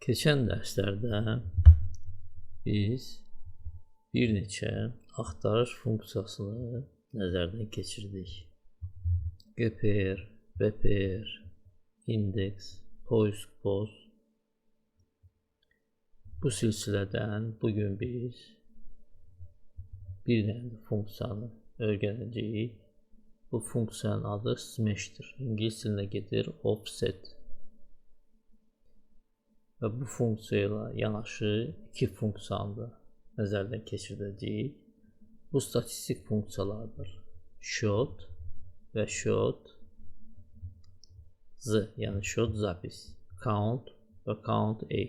Keçən dərslərdə biz bir neçə axtarış funksiyasını nəzərdən keçirdik. GPR, BPR, indeks, poisk, poz. Bu silsilədən bugün biz bir dənə funksiyanı öyrənəcəyik. Bu funksiyanın adı smash'tir. İngilis dilində gedir offset. Və bu funksiya ilə yanaşı iki funksiyanı da nəzərdən keçirdəcəyik. Bu statistik funksiyalardır. Shot və shot z, yəni shot zapis, count və count a.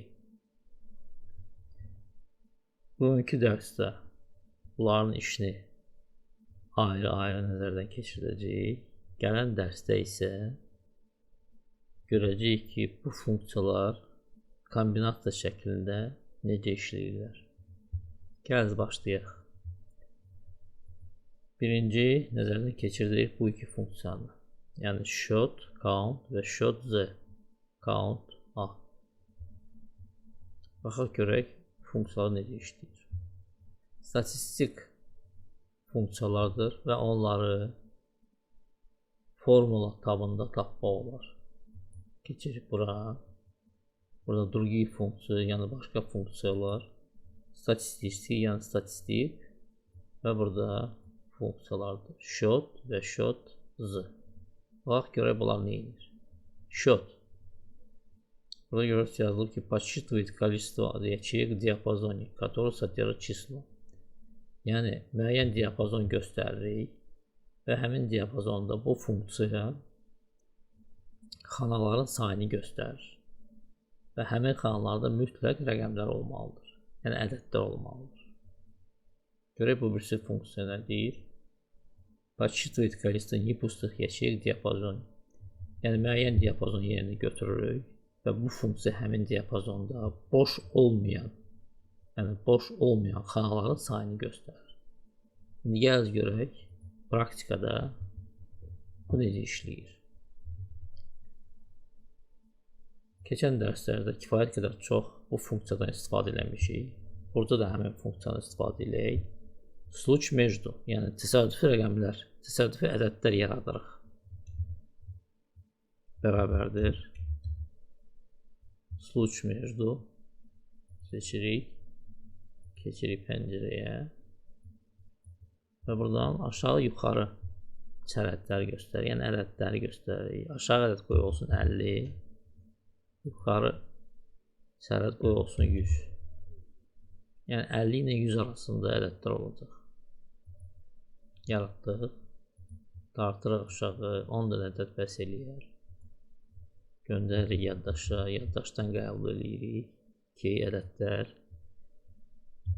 Bugünkü dərsdə bunların işini ayrı-ayrı nəzərdən keçirdəcəyik. Gələn dərsdə isə görəcəyik ki, bu funksiyalar kombinasiya şəklində necə işləyirlər. Gəl başlayaq. Birinci nəzərdən keçirdik bu iki funksiyanı. Yəni shot, count və shot z, count a. Baxaq görək funksiyalar necə işləyir. Statistik funksiyalardır və onları formula tabında tapmaq olar. Keçirik bura. Burada другие funksiya, yəni başqa funksiyalar, statistik, yəni statistik və burada funksiyalardır. Shot və shot z. Baxaq görək bunlar nə edir. Shot. Burada görürsünüz yazılır ki, подсчитывает количество ячеек в диапазоне, который содержит число. Yəni müəyyən diapazon göstəririk və həmin diapazonda bu funksiya xanaların sayını göstərir. Və həmin xanalarda mütləq rəqəmlər olmalıdır. Yəni ədədlər olmalıdır. Görək bu birisi funksiya nə deyir? Подсчитывает количество непустых ячеек в диапазоне. Yəni müəyyən diapazon yerinə götürürük və bu funksiya həmin diapazonda boş olmayan xanaların sayını göstərir. İndi gəl görək praktikada bu necə işləyir. Keçən dərslərdə kifayət qədər çox bu funksiyadan istifadə eləmişik. Burada da həmin funksiyadan istifadə eləyək. Случ между, yəni təsadüfi rəqəmlər, təsadüfi ədədlər yaradırıq. Bərabərdir. Случ между seçirik. Keçirik pəncərəyə və buradan aşağı yuxarı ədədləri göstərir, yəni ədədləri göstərir. Aşağı ədəd qoy olsun 50, yuxarı ədəd qoy olsun 100. Yəni 50 ilə 100 arasında ədədlər olacaq. Yaratdıq, dartırıq aşağı, 10 dənə ədəd bəs eləyər. Göndəririk yaddaşa, yaddaşdan qəbul edirik ki, ədədlər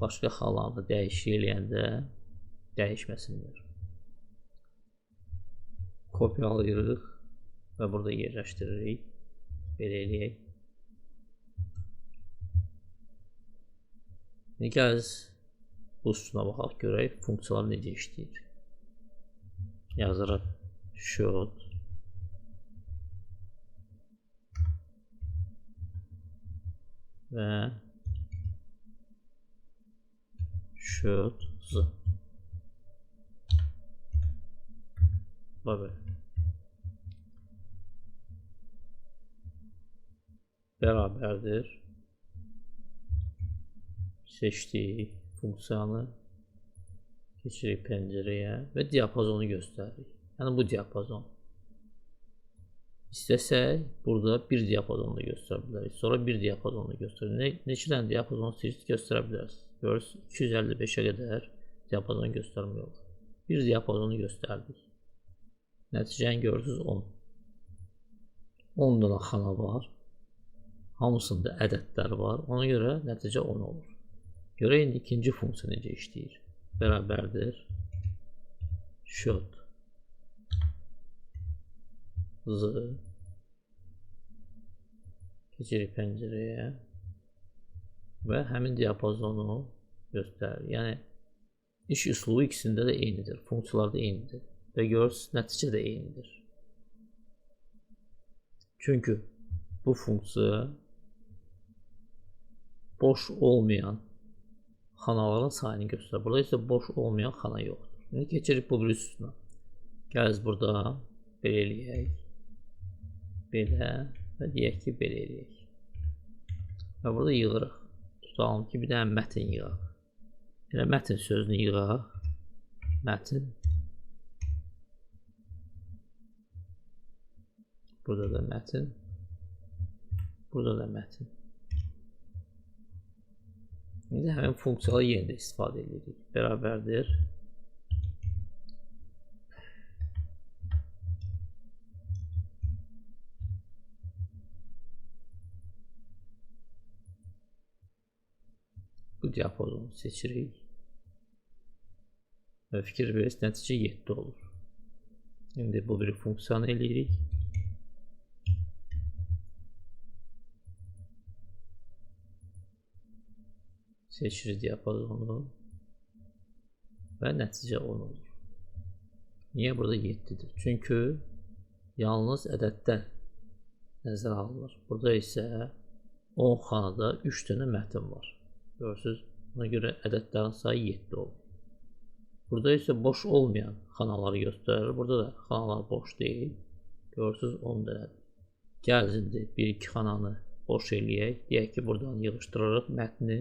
başqa xalanı dəyişik eləyəndə dəyişməsinlər. Kopyalayırıq və burada yerləşdiririk. Belə eləyək. İndi gəl bu üstünə baxaq görək funksiyalar necə işləyir. Yazırıq shot və shot z. Böyle. Bərabərdir. Seçdik funksiyanı. Keçirik pəncərəyə və diapazonu göstəririk. Yəni bu diapazon. İstəsək burada bir diapazonda göstərə bilərik. Sonra bir diapazonda göstəririk. Neçə dənə diapazon göstərə bilərsiniz? Görürsünüz 255-ə qədər diapazon göstərmək olur. Bir diapazonu göstərdik. Nəticəni görürsünüz 10. 10 dənə xana var. Hamısında ədədlər var. Ona görə nəticə 10 olur. Görək indi ikinci funksiya necə işləyir. Bərabərdir. Shot z. Keçirik pəncərəyə və həmin diapazonu göstərir. Yəni iş üslubu ikisində də eynidir. Funksiyalar da eynidir. Və görürsünüz nəticə də eynidir. Çünki bu funksiya boş olmayan xanaların sayını göstərir. Burada isə boş olmayan xana yoxdur. İndi keçirik bu bir üstünə. Gəliz burada belə eləyək. Belə və deyək ki, belə eləyək. Və burada yığırıq. Tutalım ki, bir dənə mətin yığaq. Elə mətin sözünü yığaq. Mətin. Burada da mətin. Burada da mətin. İndi həmin funksiyaları yenə də istifadə edirik. Bərabərdir. Bu diapazonu seçirik. Və fikir verirsiniz, nəticə 7 olur. İndi bu bir funksiyanı eləyirik. Seçirik diapazonu və nəticə 10 olur. Niyə burada 7-dir? Çünki yalnız ədədlər nəzərə alınır. Burada isə 10 xanada 3 dənə mətin var. Görürsünüz, buna görə ədədlərin sayı 7 olur. Burada isə boş olmayan xanaları göstərir. Burada da xanalar boş deyil. Görürsünüz, 10 dənədir. Gəlin, 1-2 xananı boş eləyək. Deyək ki, buradan yığışdırırıq mətni.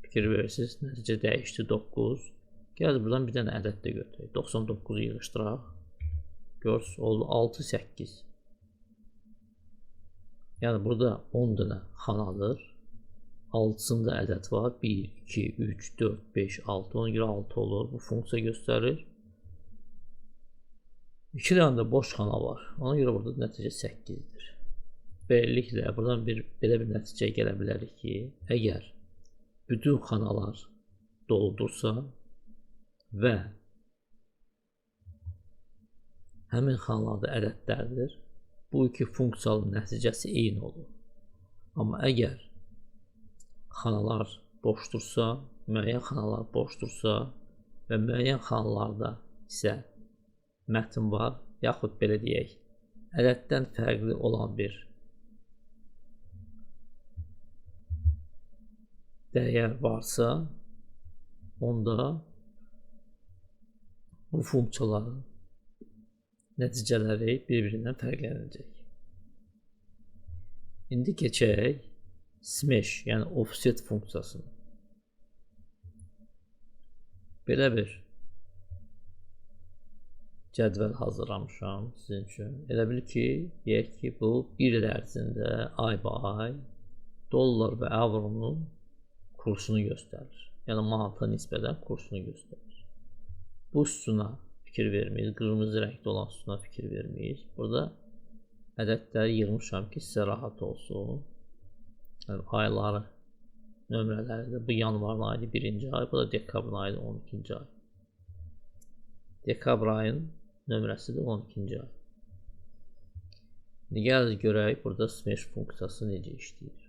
Fikir verirsiniz, nəticə dəyişdi 9. Gəlin, buradan bir dənə ədəd də götürək. 99-u yığışdıraq. Görürsünüz, oldu 6, 8. Yəni, burada 10 dənə xanadır. 6-sında ədəd var. 1, 2, 3, 4, 5, 6. Ona görə 6 olur. Bu funksiya göstərir. 2 dənə də boş xana var. Ona görə burada nəticə 8-dir. Beləliklə, buradan belə bir nəticəyə gələ bilərik ki, əgər bütün xanalar doldursa və həmin xanalarda ədədlərdir, bu iki funksiyanın nəticəsi eyni olur. Amma əgər xanalar boşdursa, müəyyən xanalar boşdursa və müəyyən xanalarda isə mətin var, yaxud belə deyək, ədəddən fərqli olan bir dəyər varsa, onda bu funksiyaların nəticələri bir-birindən fərqlənəcək. İndi keçək smash, yəni offset funksiyasına. Belə bir cədvəl hazırlamışam sizin üçün. Elə bil ki, deyək ki, bu bir il ərzində ay dollar və avronun kursunu göstərir. Yəni manata nisbətən kursunu göstərir. Bu sütuna fikir verməyiz. Qırmızı rəngdə olan sütuna fikir verməyiz. Burada ədədləri yığmışam ki, sizə rahat olsun. Yəni, ayları, nömrələri də bu yanvarın ayı 1-ci ay, bu da dekabrın ayı 12-ci ay. Dekabr ayın nömrəsi də 12-ci ay. İndi gəlin görək burada smash funksiyası necə işləyir.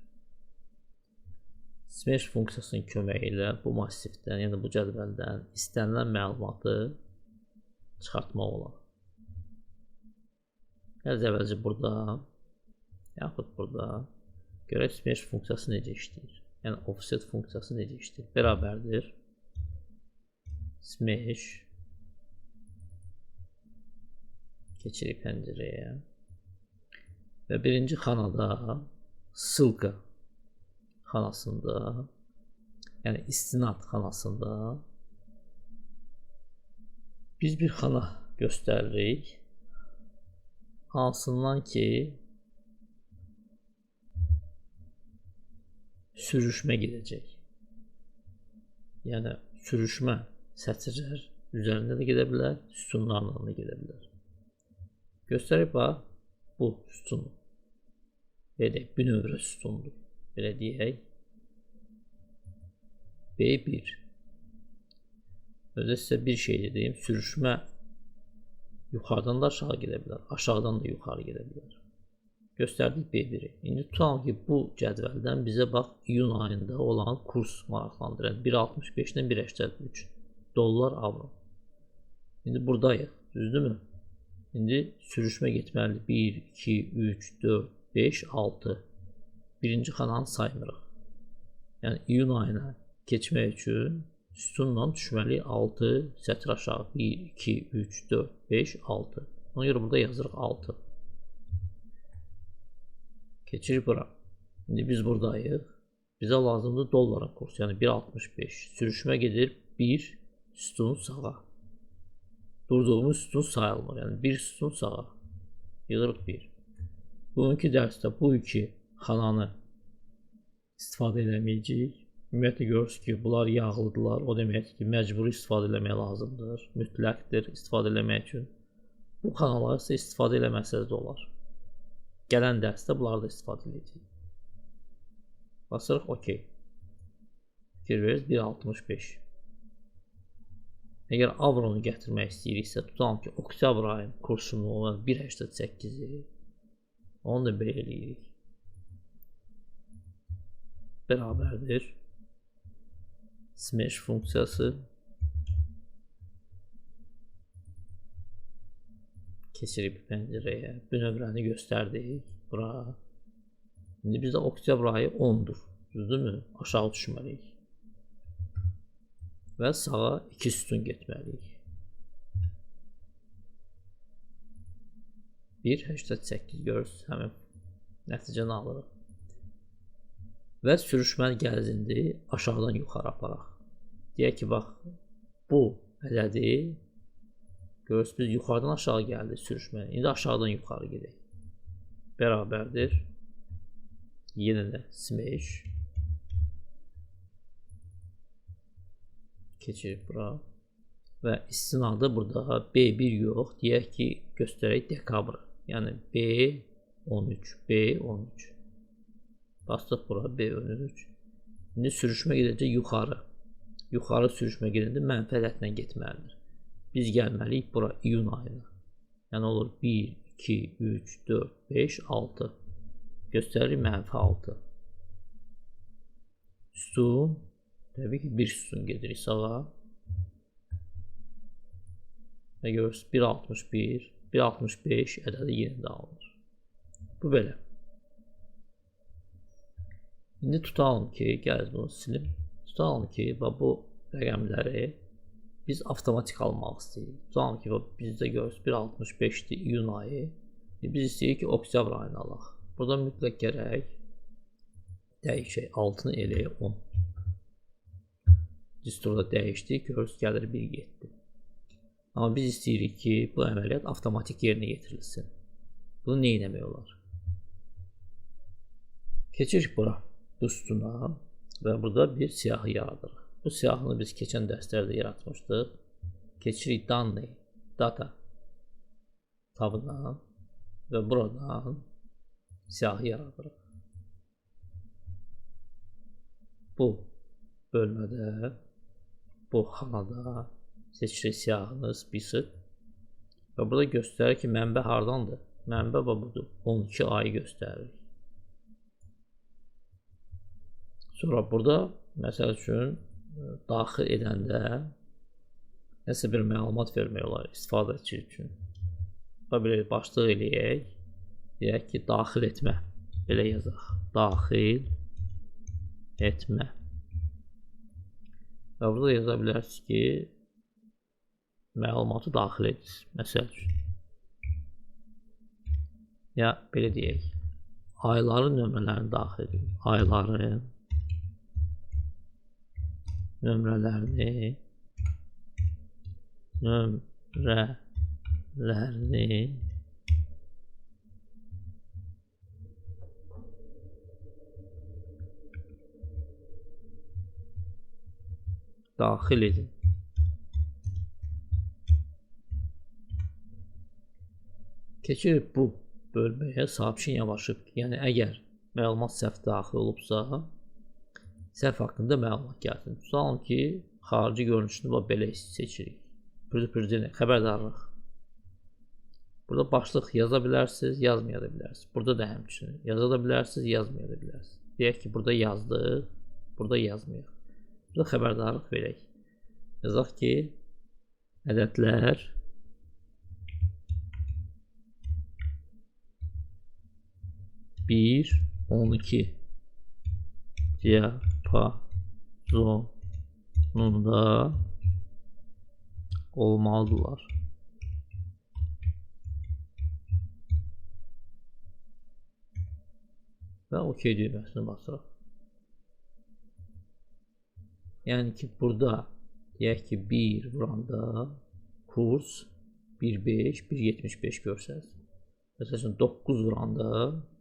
Smash funksiyasının köməyi ilə bu massivdən, yəni bu cədvəldən istənilən məlumatı çıxartmaq olar. Gəlin əvvəlcə burada, yaxud burada görək smash funksiyası necə işləyir. Yəni offset funksiyası necə işləyir. Bərabərdir. Smash. Keçirik pəncərəyə. Və birinci xanada ссылка xanasında, yəni istinad xanasında biz bir xana göstəririk. Hansından ki sürüşmə gedəcək. Yəni sürüşmə sətirlər üzərində də gedə bilər, sütunlarla da gedə bilər. Göstərib bax, bu sütun. Belə bünövrə sütundur. Belə deyək. B1. Özə sizə bir şey deyim, sürüşmə yuxarıdan da aşağı gedə bilər, aşağıdan da yuxarı gedə bilər. Göstərdik B1-i. İndi tutalım ki, bu cədvəldən bizə bax, iyun ayında olan kurs maraqlandırır. 1.65-dən 1.83 dollar avro. İndi buradayıq, düzdürmü? İndi sürüşmə getməlidir. 1, 2, 3, 4, 5, 6. Birinci xananı saymırıq. Yəni iyun ayına keçmək üçün sütunla düşməliyik 6 sətr aşağı. 1, 2, 3, 4, 5, 6. Ona görə burada yazırıq 6. Keçirik bura. İndi biz buradayıq. Bizə lazımdır dolların kursu. Yəni 1.65. Sürüşmə gedir 1 sütun sağa. Durduğumuz sütun sayılmır. Yəni 1 sütun sağa. Yığırıq 1. Bugünkü dərsdə bu iki xananı istifadə eləməyəcəyik. Ümumiyyətlə görürsünüz ki, bunlar yağlıdırlar. O deməkdir ki, məcburi istifadə eləmək lazımdır. Mütləqdir istifadə eləmək üçün. Bu xanaları isə istifadə eləməsəz də olar. Gələn dərsdə bunları da istifadə edəcəyik. Basırıq OK. Fikir veririz 1.65. Əgər avronu gətirmək istəyiriksə, tutalım ki, oktyabr ayın kursunu 1.88-i onu da belə eləyirik. Bərabərdir. Smash funksiyası. Keçirib pəncərəyə. Bu nömrəni göstərdik. Bura. İndi bizdə oktyabr ayı 10-dur. Düzdürmü? Aşağı düşməliyik. Və sağa 2 sütun getməliyik. 1.88 görürsünüz. Həmin nəticəni alırıq. Və sürüşməli gəlizini aşağıdan yuxarı aparaq. Deyək ki, bax, bu ədədi görürsünüz, biz yuxarıdan aşağı gəldi sürüşməli. İndi aşağıdan yuxarı gedək. Bərabərdir. Yenə də smash. Keçirib bura. Və istinadı burada B1 yox. Deyək ki, göstərək dekabr. Yəni B13. B13. Bastıq bura B13. İndi sürüşmə gedəcək yuxarı. Yuxarı sürüşmə gedəndə mənfi ədədlə getməlidir. Biz gəlməliyik bura iyun ayına. Yəni olur 1, 2, 3, 4, 5, 6. Göstərir mənfi 6. Sütun. Təbii ki, bir sütun gedirik sağa. Və görürsünüz 1.61, 1.65 ədədi yenə də alınır. Bu belə. İndi tutalım ki, gəl bunu silim. Tutalım ki, bu rəqəmləri biz avtomatik almaq istəyirik. Tutalım ki, bizdə görürsünüz 1.65-dir iyun ayı. Biz istəyirik ki, oktyabr ayını alaq. Burada mütləq gərək dəyişək. Altını eləyək 10. Distorda dəyişdik. Görürsünüz gəlir 1.7. Amma biz istəyirik ki, bu əməliyyat avtomatik yerinə yetirilsin. Bunu nə etmək olar? Keçirik bura. Bu sütuna və burada bir siyahı yaradırıq. Bu siyahını biz keçən dərslərdə yaratmışdıq. Keçirik данные, data tabına və buradan siyahı yaradırıq. Bu bölmədə, bu xanada seçirik siyahını, spesifik və burada göstərir ki, mənbə hardandır? Mənbə budur. 12 ayı göstərir. Sonra burada, məsəl üçün, daxil edəndə nəsə bir məlumat vermək olar istifadəçi üçün. Belə başlıq eləyək. Deyək ki, daxil etmə. Belə yazaq. Daxil etmə. Və burada yaza bilərsiniz ki, məlumatı daxil edin. Məsəl üçün. Ya, belə deyək. Ayların nömrələrini daxil edin. Ayların nömrələrini daxil edin. Keçirib bu bölməyə sabşin yavaşıb. Yəni, əgər məlumat səhv daxil olubsa, səhv haqqında məlumat gəlsin. Tutalım ki, xarici görünüşünü belə seçirik. Xəbərdarlıq. Burada başlıq yaza bilərsiniz, yazmaya da bilərsiniz. Burada da həmçinin yaza da bilərsiniz, yazmaya da bilərsiniz. Deyək ki, burada yazdıq, burada yazmayaq. Burada xəbərdarlıq verək. Yazaq ki, ədədlər 1, 12 deyə diapazonunda olmalıdırlar. Və OK düyməsini basırıq. Yəni ki, burada deyək ki, 1 vuranda kurs 1.5, 1.75 görsəniz. Məsələn, 9 vuranda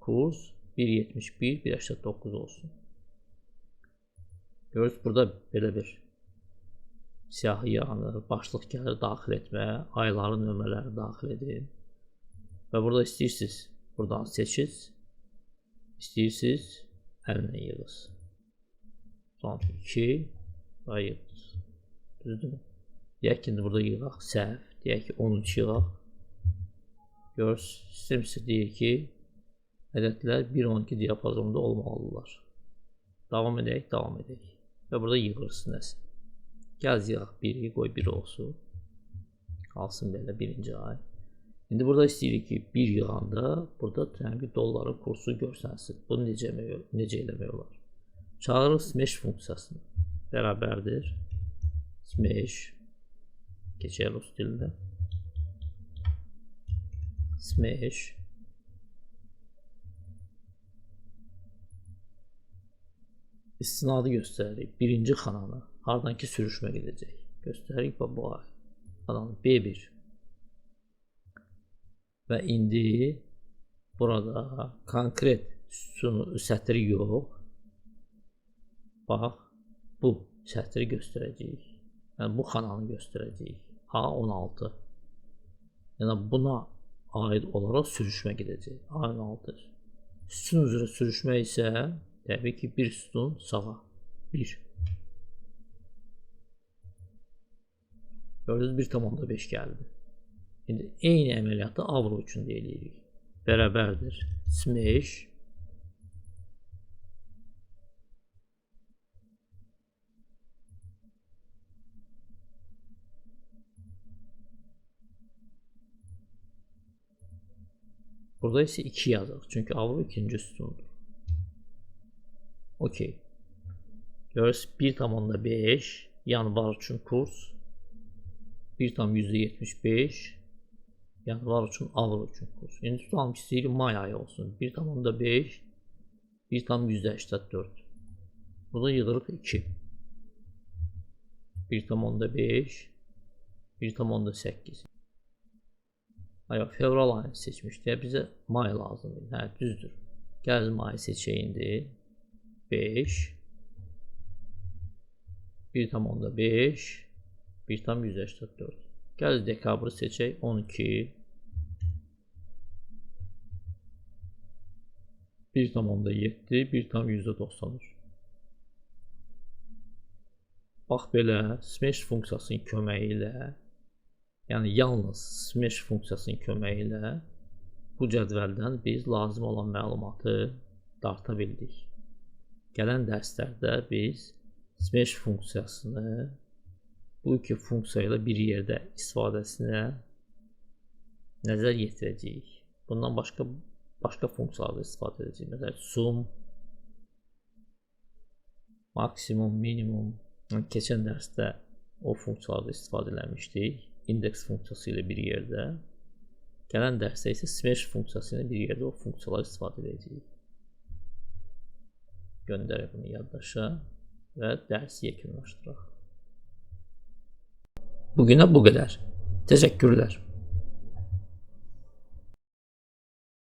kurs 1.71, 1.89 olsun. Görürsünüz, burada belə bir siyahı yanır, başlıq gəlir daxil etmə, ayların nömrələri daxil edin. Və burada istəyirsiniz, buradan seçirsiniz, istəyirsiniz, əlinə yığız. Son 2 və yığız. Düzdürmü? Deyək ki, burada yığaq, səhv. Deyək ki, 13 yığaq. Görürsünüz, sistem deyir ki, ədədlər 1-12 diapazonunda olmalıdırlar. Davam edək, davam edək. Və burada yığırsınız nəsə. Gəl yığaq 1-i, qoy 1 olsun. Qalsın belə birinci ay. İndi burada istəyirik ki, 1 yığanda burada təbii dolların kursu görsənsin. Bunu necə eləmək olar? Çağırırıq smash funksiyasını. Bərabərdir. Smash. Keçək rus dilində. Smash. İstinadı göstəririk. Birinci xananı. Hardan ki sürüşmə gedəcək. Göstəririk bu ay. Xananı B1. Və indi burada konkret sətri yox. Bax, bu sətri göstərəcəyik. Yəni bu xananı göstərəcəyik. A16. Yəni buna aid olaraq sürüşmə gedəcək. A16. Sütun üzrə sürüşmə isə təbii ki, bir sütun sağa. 1. Gördünüz, 1,5 gəldi. İndi eyni əməliyyatı avro üçün də eləyirik. Bərabərdir. Smash. Burada isə 2 yazaq. Çünki avro ikinci sütundur. OK. Görürsünüz, 1,5 yanvar üçün kurs. 1,75 yanvar üçün avro üçün kurs. İndi tutalım ki, istəyirik may ayı olsun. 1,5 1,84. Burada yığırıq 2. 1,5 1,8. Ayaq, fevral ayını seçmişdik. Bizə may lazımdır. Hə, düzdür. Gəl mayı seçək indi. 5 1,5 1,184. Gəl dekabrı seçək. 12 1,7 1,193. Bax belə smash funksiyasının köməyi ilə, yəni yalnız smash funksiyasının köməyi ilə bu cədvəldən biz lazım olan məlumatı darta bildik. Gələn dərslərdə biz smash funksiyasını bu iki funksiya ilə bir yerdə istifadəsinə nəzər yetirəcəyik. Bundan başqa funksiyalarda istifadə edəcəyik. Məsələn, sum, maksimum, minimum. Keçən dərsdə o funksiyalarda istifadə eləmişdik. İndeks funksiyası ilə bir yerdə. Gələn dərsdə isə smash funksiyası ilə bir yerdə o funksiyaları istifadə edəcəyik. Göndərək bunu yaddaşa və dərsi yekunlaşdıraq. Bugünə bu qədər. Təşəkkürlər.